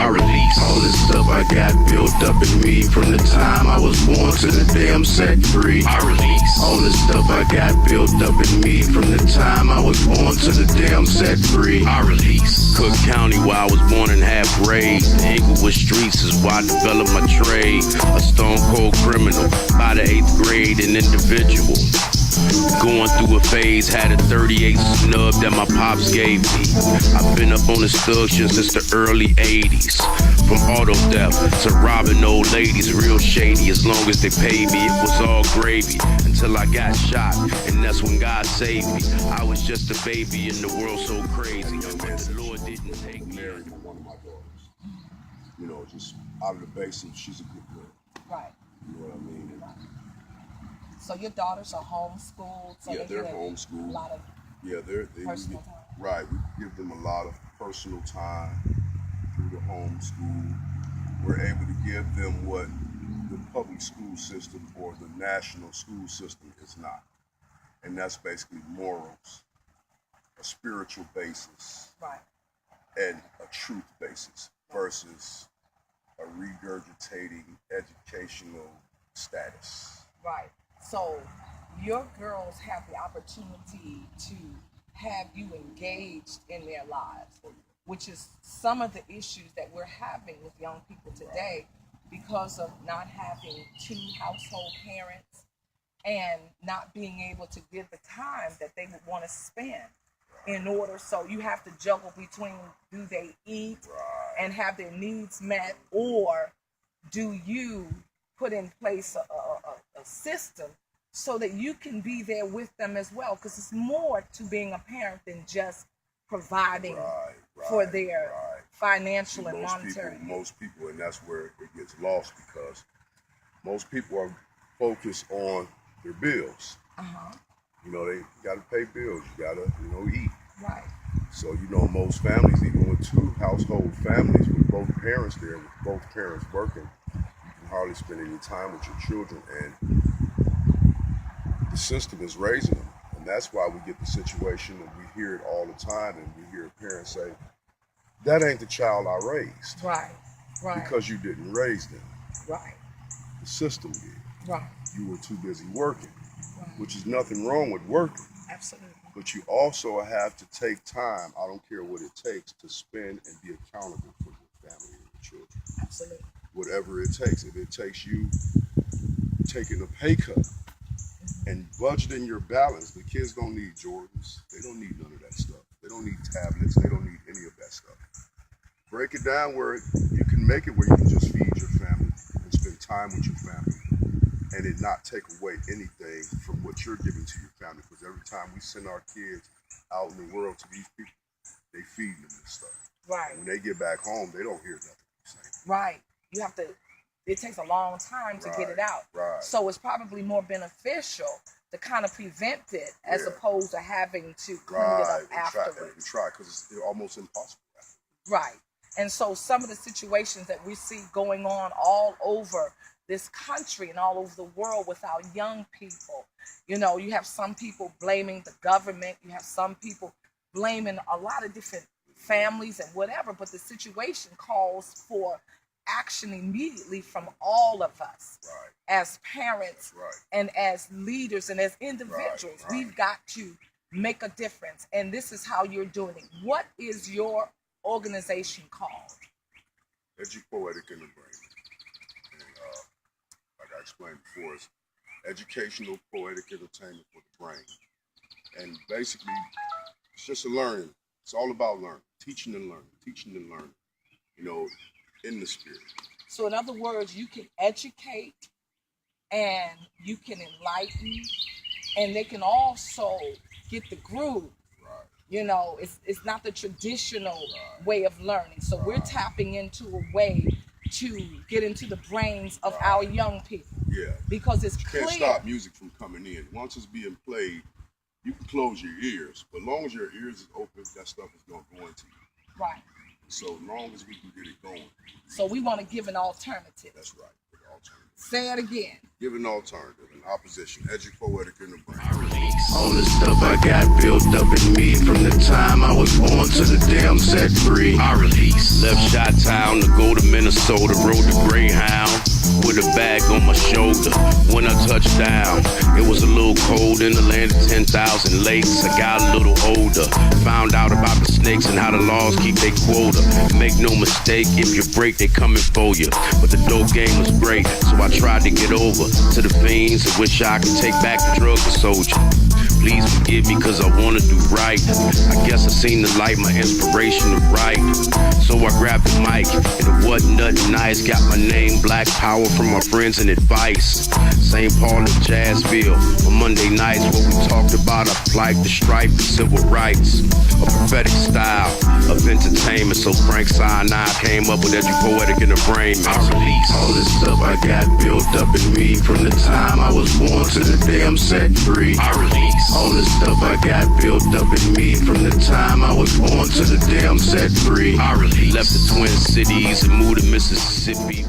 I release all this stuff I got built up in me from the time I was born to the day I'm set free. I release all this stuff I got built up in me from the time I was born to the day I'm set free. I release Cook County, where I was born and half raised. The Inglewood streets is where I developed my trade. A stone cold criminal by the 8th grade, an individual going through a phase, had a 38 snub that my pops gave me. I've been up on instruction since the early 80s. From auto theft to robbing old ladies, real shady. As long as they paid me, it was all gravy. Until I got shot, and that's when God saved me. I was just a baby in the world so crazy, but the Lord didn't take me. Married to one of my daughters. You know, just out of the basics, she's a good girl. Right. You know what I mean? So your daughters are homeschooled? So yeah, they're homeschooled. A lot of personal time. Right, we give them a lot of personal time through the homeschool. We're able to give them what the public school system or the national school system is not. And that's basically morals, a spiritual basis, right, and a truth basis versus a regurgitating educational status. Right. So your girls have the opportunity to have you engaged in their lives, which is some of the issues that we're having with young people today because of not having two household parents and not being able to give the time that they would want to spend in order. So you have to juggle between, do they eat and have their needs met, or do you put in place a system so that you can be there with them as well? Because it's more to being a parent than just providing for their financial and monetary. Most people, and that's where it gets lost, because most people are focused on their bills. You know, they got to pay bills. You got to, eat. Right. So, most families, even with two household families with both parents there, with both parents working, you can hardly spend any time with your children. And the system is raising them. And that's why we get the situation, and we hear it all the time, and we hear parents say, that ain't the child I raised. Right. Because you didn't raise them. Right. The system did. Right. You were too busy working, which is nothing wrong with working. Absolutely. But you also have to take time, I don't care what it takes, to spend and be accountable for your family and your children. Absolutely. Whatever it takes. If it takes you taking a pay cut and budgeting your balance, the kids don't need Jordans. They don't need none of that stuff. They don't need tablets. They don't need any of that stuff. Break it down where you can make it where you can just feed your family and spend time with your family, and it not take away anything from what you're giving to your family. Because every time we send our kids out in the world to these people, they feed them this stuff. Right. And when they get back home, they don't hear nothing you say. Right. You have to, it takes a long time to get it out. Right. So it's probably more beneficial to kind of prevent it as opposed to having to clean it up afterwards. Try, because it's almost impossible. Right. And so some of the situations that we see going on all over this country and all over the world with our young people, you have some people blaming the government, you have some people blaming a lot of different families and whatever, but the situation calls for action immediately from all of us as parents and as leaders and as individuals. We've got to make a difference, and this is how you're doing it. What is your organization called? Edupoetic in the Brain. And like I explained before, it's educational poetic entertainment for the brain. And basically, it's just a learning. It's all about learning, teaching and learning, in the spirit. So in other words, you can educate and you can enlighten, and they can also get the groove. It's not the traditional way of learning. So we're tapping into a way to get into the brains of our young people. Yeah. Because it's clear. You can't stop music from coming in. Once it's being played, you can close your ears. But as long as your ears is open, that stuff is going to go into you. Right. So as long as we can get it going. So we want to give an alternative. That's right. Alternative. Say it again. Give an alternative, an opposition, edupoetic in the brain. All the stuff I got built up in me from the time I was born to the day I'm set free. I release. Left Chi-Town to go to Minnesota, rode the Greyhound with a bag on my shoulder. When I touched down, it was a little cold in the land of 10,000 lakes. I got a little older, found out about the snakes and how the laws keep their quota. Make no mistake, if you break, they coming for you. But the dope game was great, so I tried to get over to the fiends and wish I could take back the drug to soldier. Please forgive me cause I wanna do right. I guess I seen the light, my inspiration to write. So I grabbed the mic and it wasn't nothing nice. Got my name Black Power from my friends and advice. St. Paul and Jazzville on Monday nights what we talked about our plight, the strife, and civil rights. A prophetic style of entertainment. So Frank Sinai came up with Edupoetic in the brain. I release all this stuff I got built up in me from the time I was born to the day I'm set free. I release all this stuff I got built up in me from the time I was born to the day I'm set free. I release. Left the Twin Cities and moved to Mississippi.